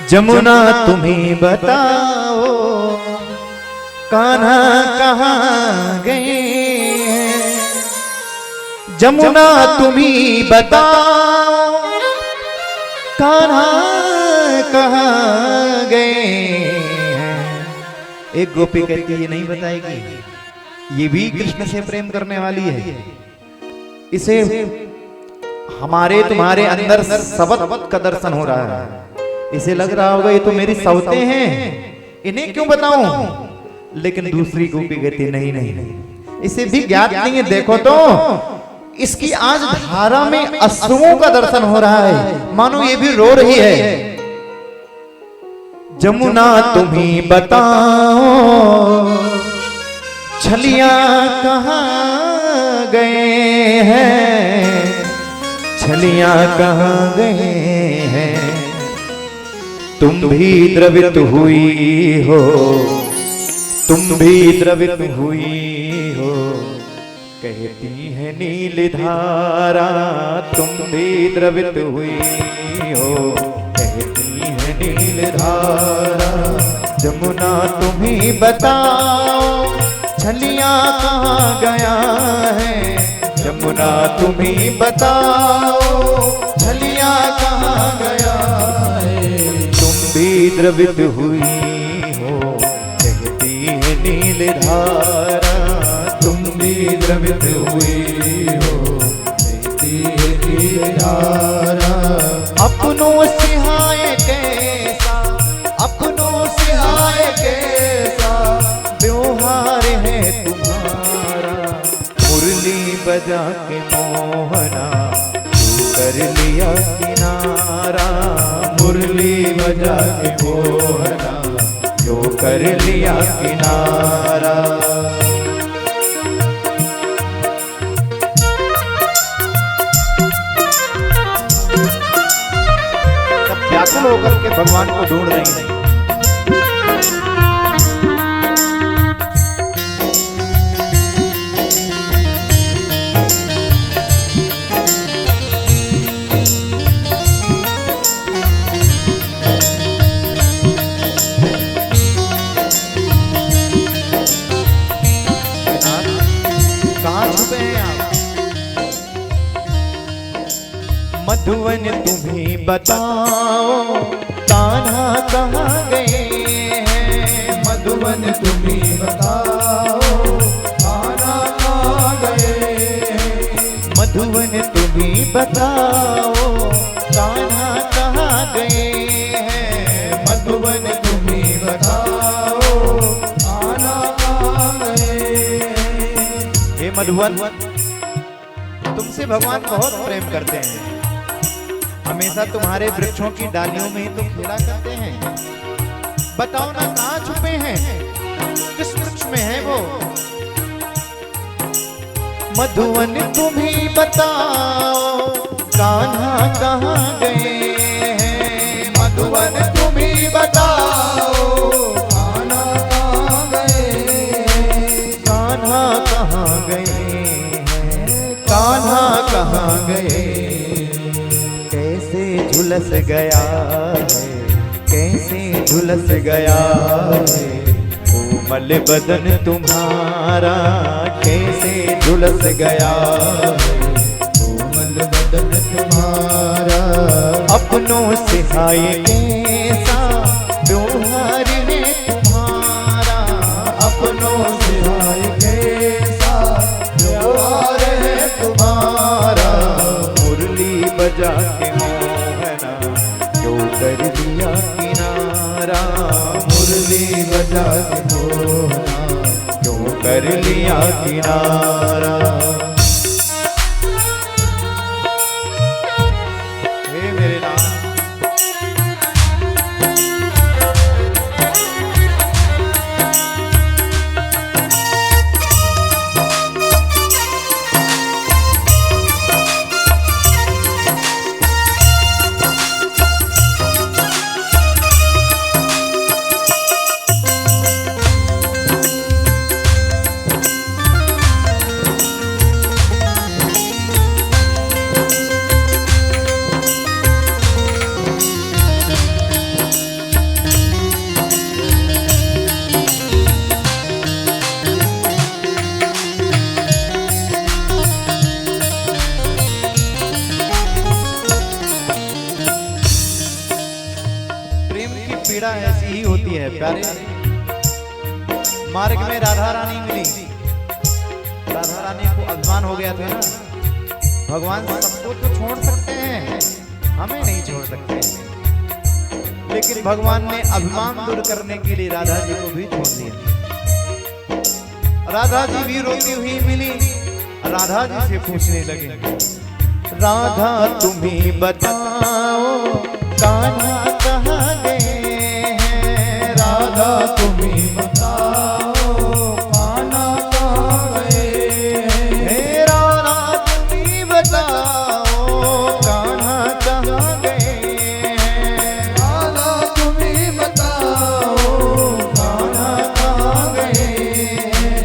जमुना तुम्हें बताओ कान्हा कहाँ गए हैं। जमुना तुम्हें बताओ कान्हा कहाँ गए हैं। एक गोपी कहती है ये नहीं बताएगी, ये भी कृष्ण से प्रेम करने वाली है। इसे हमारे तुम्हारे अंदर सबत का दर्शन हो रहा है। इसे लग रहा होगा ये तो मेरी सौतें हैं, इन्हें क्यों बताऊं। लेकिन दूसरी गोपी कहती नहीं नहीं, इसे भी ज्ञात नहीं है। देखो तो इसकी आज धारा में अश्रुओं का दर्शन हो रहा है, मानो ये भी रो रही है। जमुना तुम्हें बताओ छलिया कहाँ गए हैं। छलिया कहाँ गए हैं। तुम भी द्रवित हुई हो, तुम भी द्रवित हुई हो। कहती है नील धारा तुम भी द्रवित हुई हो। कहती है नील धारा। जमुना तुम्हें बताओ छलिया कहाँ गया है। जमुना तुम्हें बताओ छलिया कहाँ गया है। तुम भी द्रवित हुई हो। कहती है नील धारा तुम भी द्रवित हुई हो। कहती है नील धारा। अपनों सिहाय कैसा, अपनों सिहाय कैसा व्यवहार है तुम्हारा। मुरली बजा के मोहना तू कर लिया किनारा। मुरली बजा के मोहना जो कर लिया किनारा। सब व्याकुल होकर के भगवान को ढूंढ रही हैं। मधुवन तुम्हें बताओ कान्हा कहाँ गए हैं। मधुवन तुम्हें बताओ कान्हा कहाँ गए हैं। मधुवन तुम्हें बताओ कान्हा कहाँ गए हैं। मधुवन तुम्हें बताओ कान्हा कहाँ गए हैं। हे मधुवन तुमसे भगवान बहुत प्रेम करते हैं। हमेशा तुम्हारे वृक्षों की डालियों में ही तो खेला करते हैं। बताओ ना कहाँ छुपे हैं, किस वृक्ष में है वो। मधुवन तुम्हें बताओ कान्हा कहाँ गए हैं। मधुवन तुम्हें बताओ कान्हा कहाँ गए। कान्हा कहाँ गए हैं। कान्हा कहाँ गए। झुलस गया है, कैसे झुलस गया है। कोमल बदन तुम्हारा कैसे झुलस गया है। कोमल बदन तुम्हारा। अपनों से हाय कैसा व्यवहार है तुम्हारा। अपनों से हाय कैसा व्यवहार है तुम्हारा। मुरली बजा के कर लिया किनारा। मुरली बजा के मोहना क्यों कर लिया किनारा। हे मेरे नाम पीड़ा ऐसी ही होती है प्यारे। मार्ग में राधा रानी मिली, राधा रानी को अभिमान हो गया था ना, भगवान सबको तो छोड़ सकते हैं, हमें नहीं छोड़ सकते। लेकिन भगवान ने अभिमान दूर करने के लिए राधा जी को भी छोड़ दिया। राधा जी भी रोती हुई मिली, राधा जी से पूछने लगे, राधा तुम्हें बताओ कान्हा कहाँ गए हैं, राधा तुम्हें बताओ कान्हा कहाँ गए हैं, राधा तुम्हें बताओ कान्हा कहाँ गए हैं, राधा तुम्हें बताओ कान्हा कहाँ गए हैं,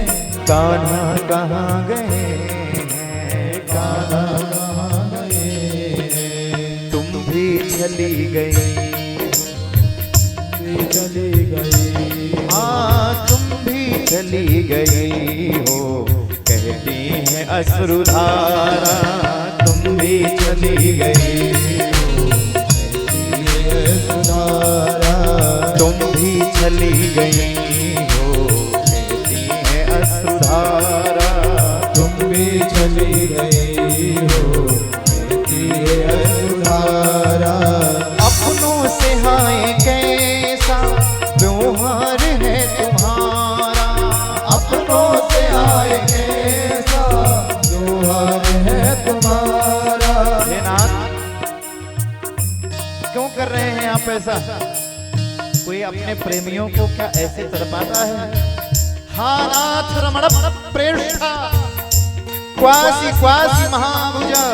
कान्हा कहाँ गए हैं, कान्हा चली गई, हाँ तुम भी चली गई हो, कहती है अश्रुधारा, तुम भी चली गई हो, कहती है अश्रुधारा, तुम भी चली गई हो, कहती है अश्रुधारा, तुम भी चली गई हो, कहती है अश्रुधारा। अपनों से हाय कैसा व्यवहार है तुम्हारा, अपनों से हाय कैसा व्यवहार है तुम्हारा। हे नाथ, क्यों कर रहे हैं आप ऐसा? कोई अपने प्रेमियों को क्या ऐसे तड़पाता है? हा नाथ रमण प्रेष्ठा क्वासी क्वासी महाभुजा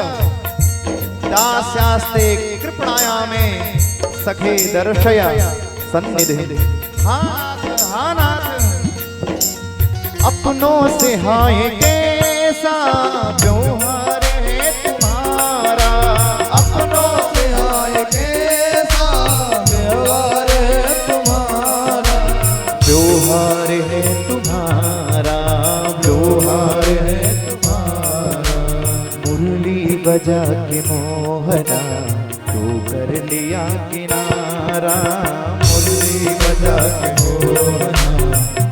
दास्यास्ते कृपणायामे सखे दर्शया सन्निधि। हाँ नाथ, अपनों से हाय कैसा व्यवहार है तुम्हारा, अपनों से हाय कैसा व्यवहार है तुम्हारा, व्यवहार है तुम्हारा, व्यवहार है तुम्हारा। मुरली बजा के मोहना तू कर लिया किनारा, मुरली बजा के मोहना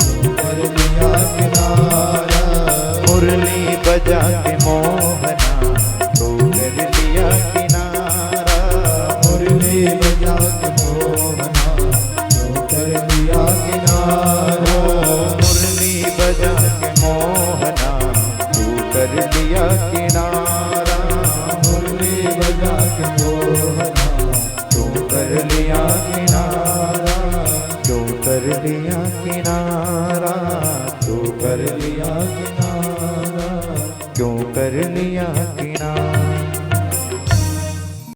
तू कर लिया किनारा, मुरली बजा के मोहना तू कर लिया किनारा, मुरली बजा के मोहना तू कर लिया किनारा, मुरली बजा के मोहना तू कर लिया किनारा, मुरली बजा के मोहना कर लिया किनारा, जो कर लिया किनारा, जो कर लिया किनारा, क्यों कर लिया